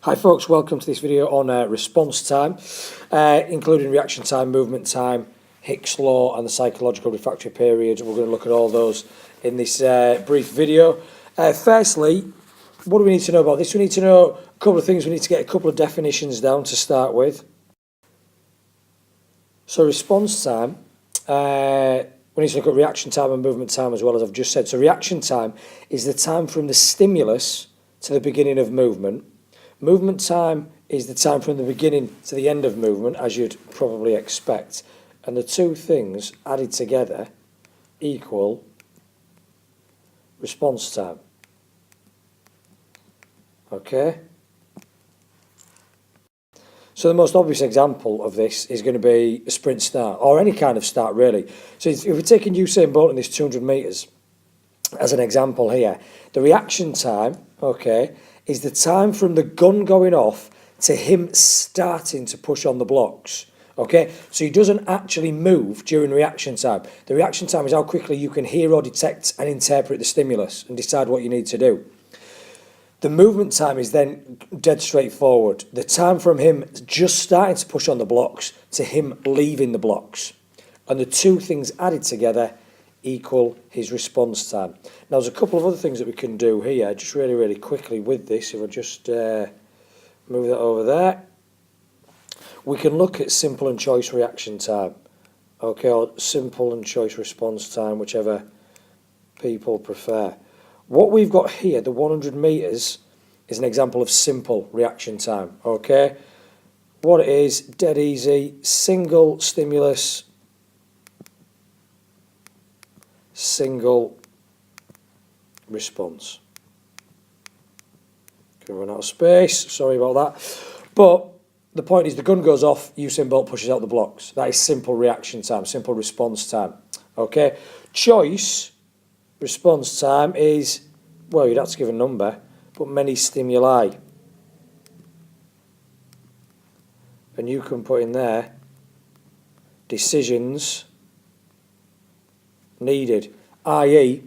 Hi folks, welcome to this video on response time, including reaction time, movement time, Hicks Law and the psychological refractory period. We're going to look at all those in this brief video. Firstly, what do we need to know about this? We need to know a couple of things. We need to get a couple of definitions down to start with. So response time, we need to look at reaction time and movement time as well, as I've just said. So reaction time is the time from the stimulus to the beginning of movement. Movement time is the time from the beginning to the end of movement, as you'd probably expect. And the two things added together equal response time. Okay? So the most obvious example of this is going to be a sprint start, or any kind of start really. So if we're taking Usain Bolt in this 200 metres as an example here, the reaction time, okay, is the time from the gun going off to him starting to push on the blocks. Okay, so he doesn't actually move during reaction time. The reaction time is how quickly you can hear or detect and interpret the stimulus and decide what you need to do. The movement time is then dead straightforward. The time from him just starting to push on the blocks to him leaving the blocks. And the two things added together equal his response time. Now there's a couple of other things that we can do here, just really quickly with this. If I just move that over there. We can look at simple and choice reaction time. Okay, or simple and choice response time, whichever people prefer. What we've got here, the 100 metres, is an example of simple reaction time. Okay, what it is, dead easy, single stimulus, single response. Gonna run out of space, sorry about that. But the point is, the gun goes off, Usain Bolt pushes out the blocks. That is simple reaction time, simple response time. Okay, choice response time is, well, you'd have to give a number, but many stimuli. And you can put in there decisions needed, i.e.,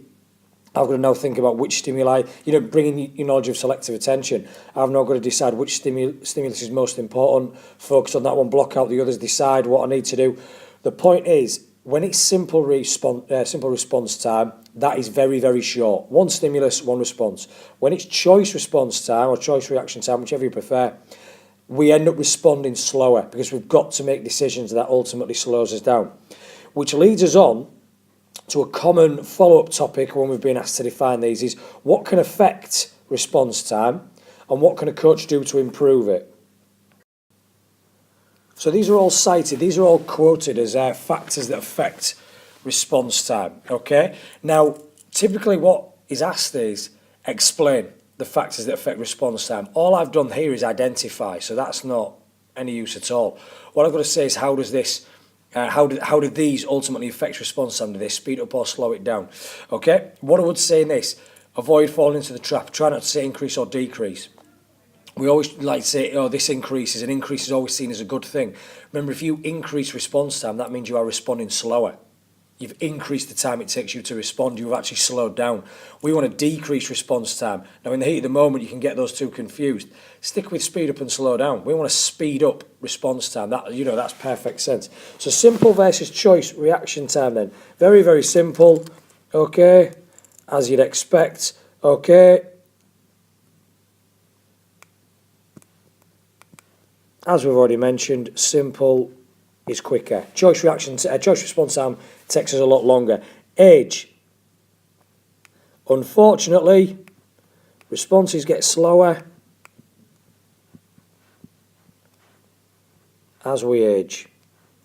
I've got to now think about which stimuli, bringing your knowledge of selective attention. I've now got to decide which stimulus is most important, focus on that one, block out the others, decide what I need to do. The point is, when it's simple response time, that is very short. One stimulus, one response. When it's choice response time or choice reaction time, whichever you prefer, we end up responding slower because we've got to make decisions that ultimately slows us down. Which leads us on to a common follow-up topic when we've been asked to define these is what can affect response time and what can a coach do to improve it. So these are all cited, these are all quoted as factors that affect response time, okay? Now, typically what is asked is explain the factors that affect response time. All I've done here is identify, so that's not any use at all. What I've got to say is how does this how do these ultimately affect response time? Do they speed up or slow it down? Okay, what I would say in this, avoid falling into the trap. Try not to say increase or decrease. We always like to say, oh, this increases. An increase is always seen as a good thing. Remember, if you increase response time, that means you are responding slower. You've increased the time it takes you to respond. You've actually slowed down. We want to decrease response time. Now, in the heat of the moment, you can get those two confused. Stick with speed up and slow down. We want to speed up response time. That's perfect sense. So simple versus choice reaction time then. Very simple. Okay, as you'd expect. Okay. As we've already mentioned, simple is quicker. Choice response time takes us a lot longer. Age. Unfortunately, responses get slower as we age.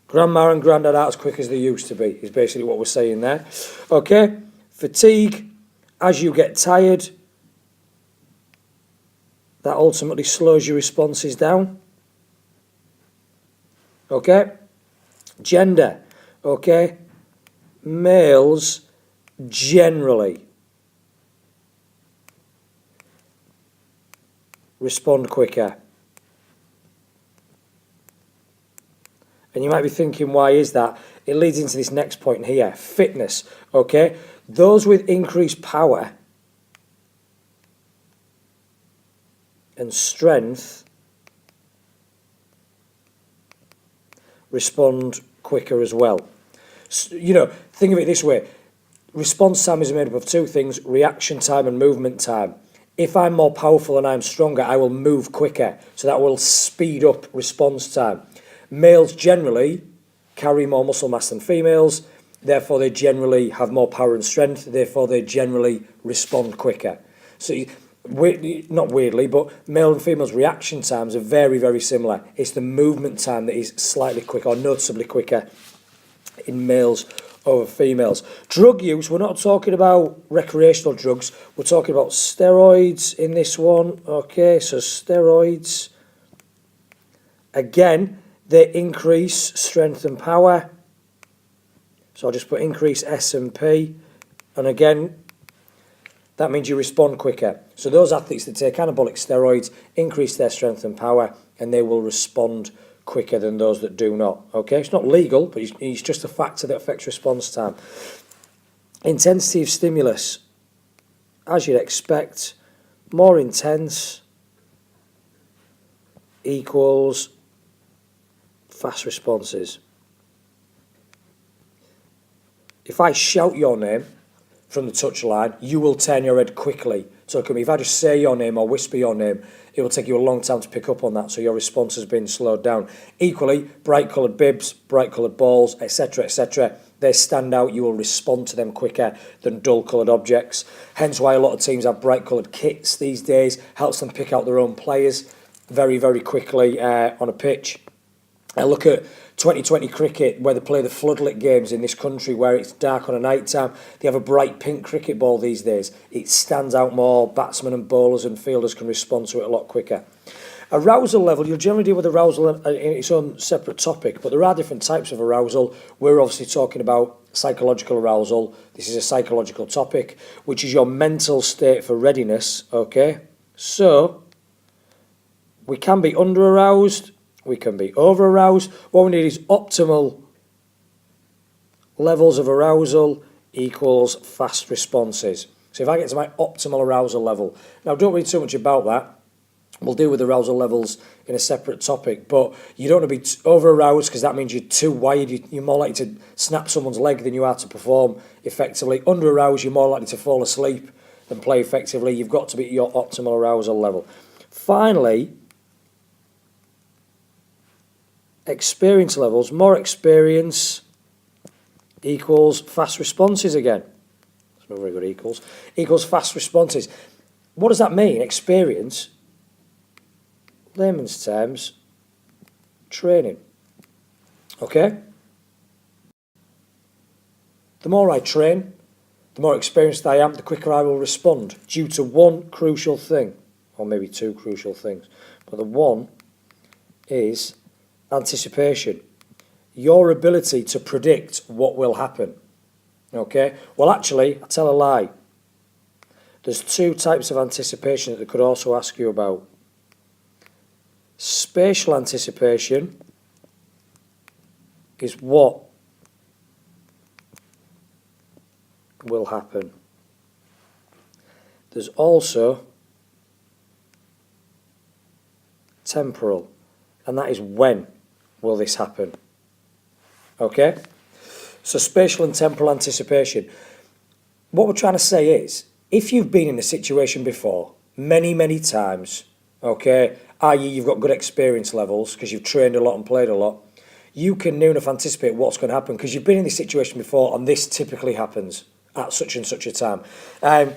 Grandma and granddad aren't as quick as they used to be, is basically what we're saying there. Okay, fatigue. As you get tired, that ultimately slows your responses down. Okay, gender, okay, males generally respond quicker. And you might be thinking, why is that? It leads into this next point here, fitness, okay? Those with increased power and strength respond quicker as well. You know, think of it this way. Response time is made up of two things, reaction time and movement time. If I'm more powerful and I'm stronger, I will move quicker. So that will speed up response time. Males generally carry more muscle mass than females. Therefore, they generally have more power and strength. Therefore, they generally respond quicker. So, not weirdly, but male and female's reaction times are very, very similar. It's the movement time that is slightly quicker or noticeably quicker in males over females. Drug use, we're not talking about recreational drugs. We're talking about steroids in this one. Okay, so steroids. Again, they increase strength and power. So I'll just put increase S&P. And again, that means you respond quicker. So those athletes that take anabolic steroids increase their strength and power, and they will respond quicker than those that do not. Okay, it's not legal, but it's just a factor that affects response time. Intensity of stimulus, as you'd expect, more intense equals fast responses. If I shout your name from the touchline, you will turn your head quickly. So if I just say your name or whisper your name, it will take you a long time to pick up on that, so your response has been slowed down. Equally, bright coloured bibs, bright coloured balls, etc., they stand out. You will respond to them quicker than dull coloured objects. Hence why a lot of teams have bright coloured kits these days. Helps them pick out their own players very, very quickly on a pitch. I look at 2020 cricket, where they play the floodlit games in this country where it's dark on a night time. They have a bright pink cricket ball these days. It stands out more. Batsmen and bowlers and fielders can respond to it a lot quicker. Arousal level, you'll generally deal with arousal in its own separate topic, but there are different types of arousal. We're obviously talking about psychological arousal. This is a psychological topic, which is your mental state for readiness, okay? So, we can be under-aroused, we can be over-aroused. What we need is optimal levels of arousal equals fast responses. So if I get to my optimal arousal level, now don't read too much about that. We'll deal with arousal levels in a separate topic, but you don't want to be over-aroused because that means you're too wired. You're more likely to snap someone's leg than you are to perform effectively. Under-aroused, you're more likely to fall asleep than play effectively. You've got to be at your optimal arousal level. Finally, experience levels. More experience equals fast responses again. It's not very good equals fast responses. What does that mean? Experience, layman's terms, training. Okay? The more I train, the more experienced I am, the quicker I will respond due to one crucial thing, or maybe two crucial things. But the one is anticipation. Your ability to predict what will happen. Okay? Well, actually, I tell a lie. There's two types of anticipation that they could also ask you about. Spatial anticipation is what will happen. There's also temporal, and that is when will this happen. Okay? So spatial and temporal anticipation. What we're trying to say is, if you've been in a situation before, many, many times, okay, i.e. you've got good experience levels because you've trained a lot and played a lot, you can near enough anticipate what's going to happen because you've been in this situation before and this typically happens at such and such a time. I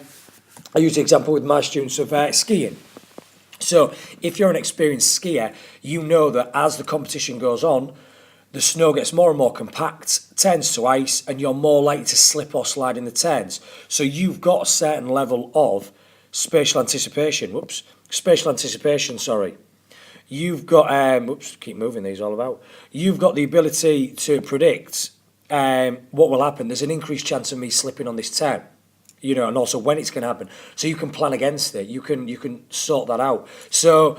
use the example with my students of skiing. So if you're an experienced skier, you know that as the competition goes on, the snow gets more and more compact, turns to ice, and you're more likely to slip or slide in the turns. So you've got a certain level of spatial anticipation. You've got, keep moving these all about. You've got the ability to predict what will happen. There's an increased chance of me slipping on this turn, you know, and also when it's going to happen. So you can plan against it. You can sort that out. So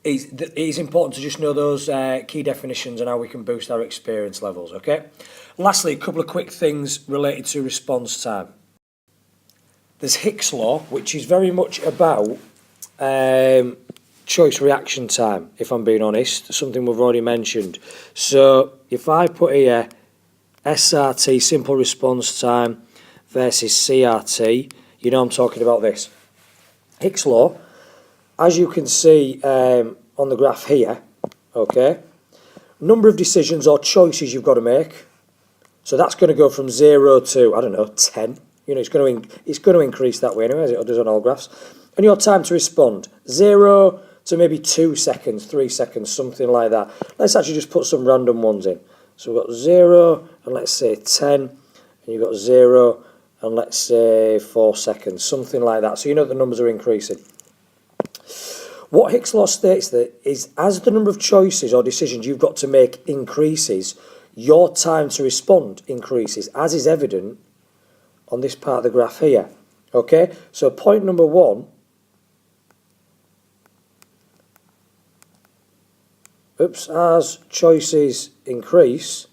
it is important to just know those key definitions and how we can boost our experience levels, okay? Lastly, a couple of quick things related to response time. There's Hicks Law, which is very much about choice reaction time, if I'm being honest, something we've already mentioned. So if I put here SRT, simple response time, versus CRT, you know I'm talking about this. Hicks Law, as you can see on the graph here, okay, number of decisions or choices you've got to make. So that's going to go from 0 to, I don't know, 10. You know, it's going to increase that way anyway, as it does on all graphs. And your time to respond, 0 to maybe 2 seconds, 3 seconds, something like that. Let's actually just put some random ones in. So we've got 0 and let's say 10, and you've got 0 and let's say 4 seconds, something like that. So you know the numbers are increasing. What Hicks Law states that is, as the number of choices or decisions you've got to make increases, your time to respond increases, as is evident on this part of the graph here. Okay, so point number 1, as choices increase,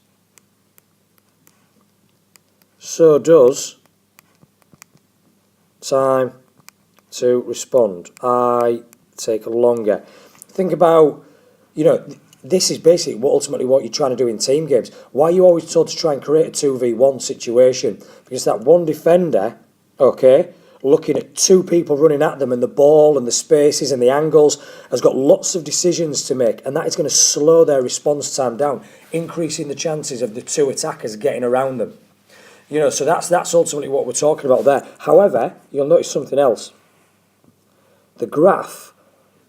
so does time to respond. I take longer. Think about, you know, this is basically ultimately what you're trying to do in team games. Why are you always told to try and create a 2v1 situation? Because that one defender, okay, looking at 2 people running at them and the ball and the spaces and the angles, has got lots of decisions to make, and that is going to slow their response time down, increasing the chances of the 2 attackers getting around them. You know, so that's ultimately what we're talking about there. However, you'll notice something else. The graph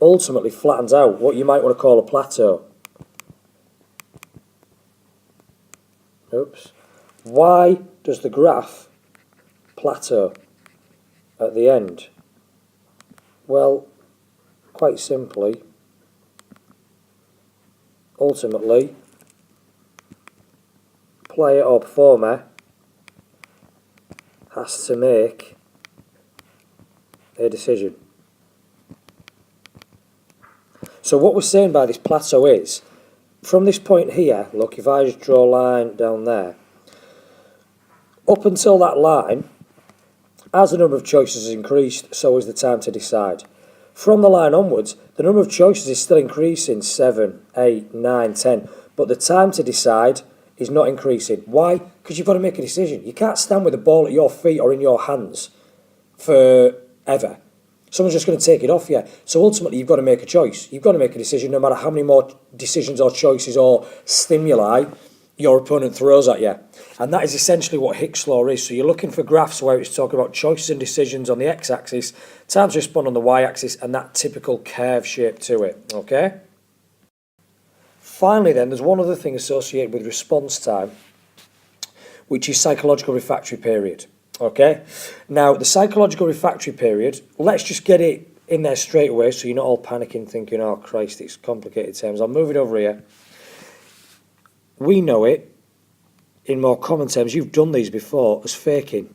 ultimately flattens out, what you might want to call a plateau. Oops. Why does the graph plateau at the end? Well, quite simply, ultimately, player or performer has to make a decision. So what we're saying by this plateau is, from this point here, look, if I just draw a line down there, up until that line, as the number of choices has increased, so is the time to decide. From the line onwards, the number of choices is still increasing, 7, 8, 9, 10, but the time to decide is not increasing. Why? Because you've got to make a decision. You can't stand with the ball at your feet or in your hands forever. Someone's just going to take it off you. So ultimately, you've got to make a choice. You've got to make a decision no matter how many more decisions or choices or stimuli your opponent throws at you. And that is essentially what Hicks Law is. So you're looking for graphs where it's talking about choices and decisions on the x-axis, time to respond on the y-axis, and that typical curve shape to it. Okay? Finally then, there's one other thing associated with response time, which is psychological refractory period. Okay, now the psychological refractory period, let's just get it in there straight away so you're not all panicking thinking, oh Christ, it's complicated terms. I'll move it over here. We know it, in more common terms, you've done these before, as faking.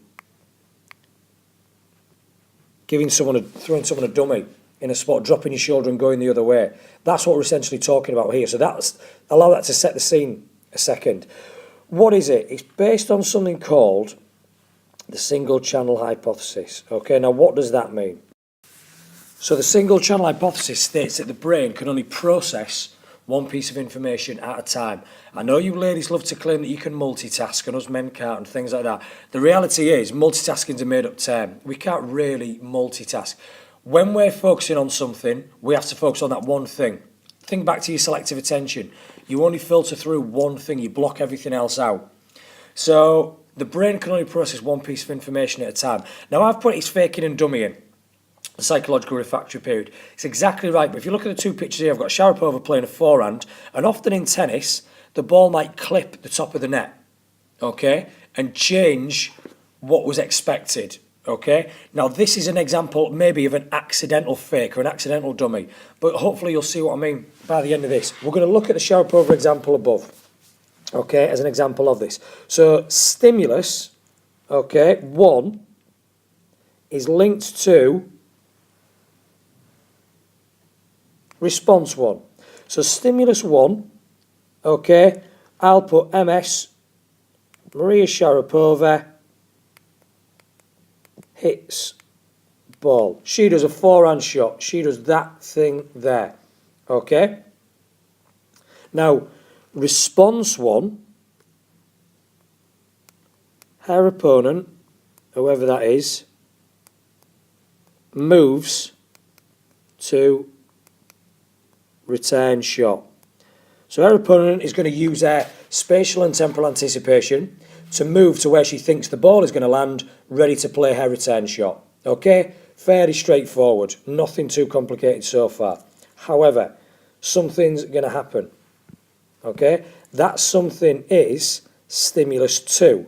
Throwing someone a dummy in a spot, dropping your shoulder and going the other way. That's what we're essentially talking about here. So allow that to set the scene a second. What is it? It's based on something called the single channel hypothesis. Okay, now what does that mean? So the single channel hypothesis states that the brain can only process one piece of information at a time. I know you ladies love to claim that you can multitask and us men can't and things like that. The reality is multitasking is a made up term. We can't really multitask. When we're focusing on something, we have to focus on that one thing. Think back to your selective attention. You only filter through one thing, you block everything else out. So the brain can only process one piece of information at a time. Now I've put it's faking and dummying, the psychological refractory period. It's exactly right, but if you look at the 2 pictures here, I've got Sharapova playing a forehand, and often in tennis, the ball might clip the top of the net, okay, and change what was expected, okay. Now this is an example maybe of an accidental fake or an accidental dummy, but hopefully you'll see what I mean by the end of this. We're going to look at the Sharapova example above. Okay, as an example of this. So stimulus, okay, 1 is linked to response 1. So stimulus 1, okay, I'll put MS, Maria Sharapova, hits ball. She does a forehand shot. She does that thing there. Okay? Now, response one, her opponent, whoever that is, moves to return shot. So her opponent is going to use her spatial and temporal anticipation to move to where she thinks the ball is going to land, ready to play her return shot. Okay? Fairly straightforward. Nothing too complicated so far. However, something's going to happen. Okay? That something is stimulus 2.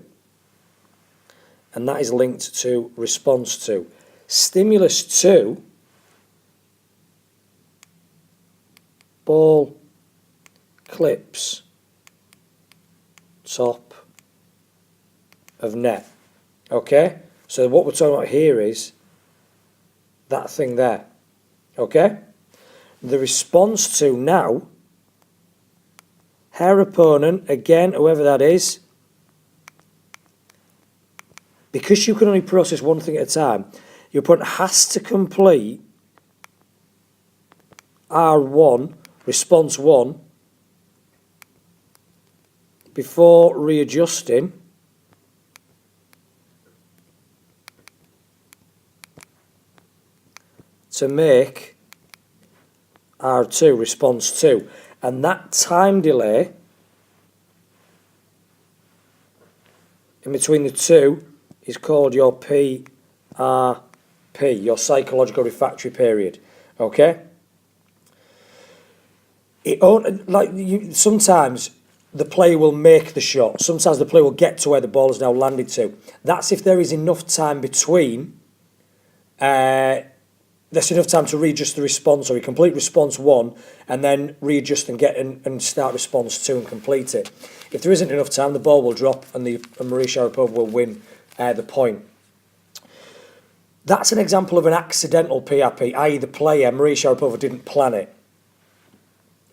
And that is linked to response 2. Stimulus 2, ball clips top of net. Okay? So what we're talking about here is that thing there. Okay? The response to now, her opponent, again, whoever that is, because you can only process one thing at a time, your opponent has to complete R1, response 1, before readjusting to make R2, response 2. And that time delay in between the two is called your PRP, your psychological refractory period. Okay? Sometimes the player will make the shot. Sometimes the player will get to where the ball has now landed to. That's if there is enough time between. There's enough time to readjust the response, or you complete response 1 and then readjust and and start response 2 and complete it. If there isn't enough time, the ball will drop and Maria Sharapova will win the point. That's an example of an accidental PRP, i.e. the player, Maria Sharapova, didn't plan it.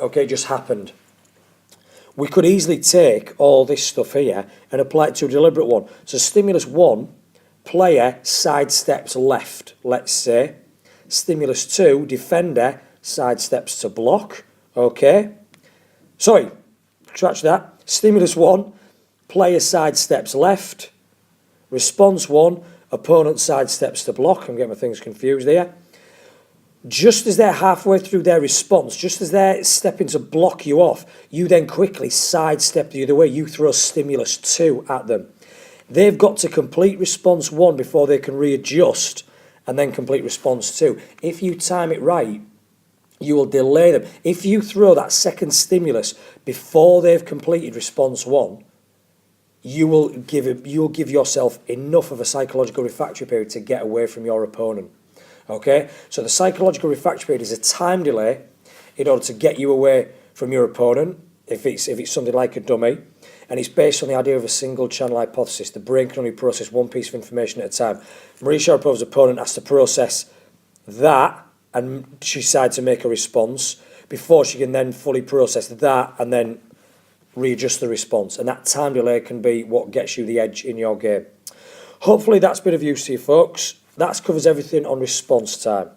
Okay, it just happened. We could easily take all this stuff here and apply it to a deliberate one. So stimulus 1, player sidesteps left, let's say. Stimulus 2, defender sidesteps to block. Okay. Sorry, scratch that. Stimulus 1, player sidesteps left. Response 1, opponent sidesteps to block. I'm getting my things confused here. Just as they're halfway through their response, just as they're stepping to block you off, you then quickly sidestep the other way. You throw stimulus 2 at them. They've got to complete response 1 before they can readjust and then complete response 2. If you time it right, you will delay them. If you throw that second stimulus before they've completed response 1, you will give yourself enough of a psychological refractory period to get away from your opponent. Okay? So the psychological refractory period is a time delay in order to get you away from your opponent, if it's something like a dummy, and it's based on the idea of a single channel hypothesis. The brain can only process one piece of information at a time. Maria Sharapova's opponent has to process that, and she decides to make a response before she can then fully process that and then readjust the response. And that time delay can be what gets you the edge in your game. Hopefully that's been of use to you folks. That covers everything on response time.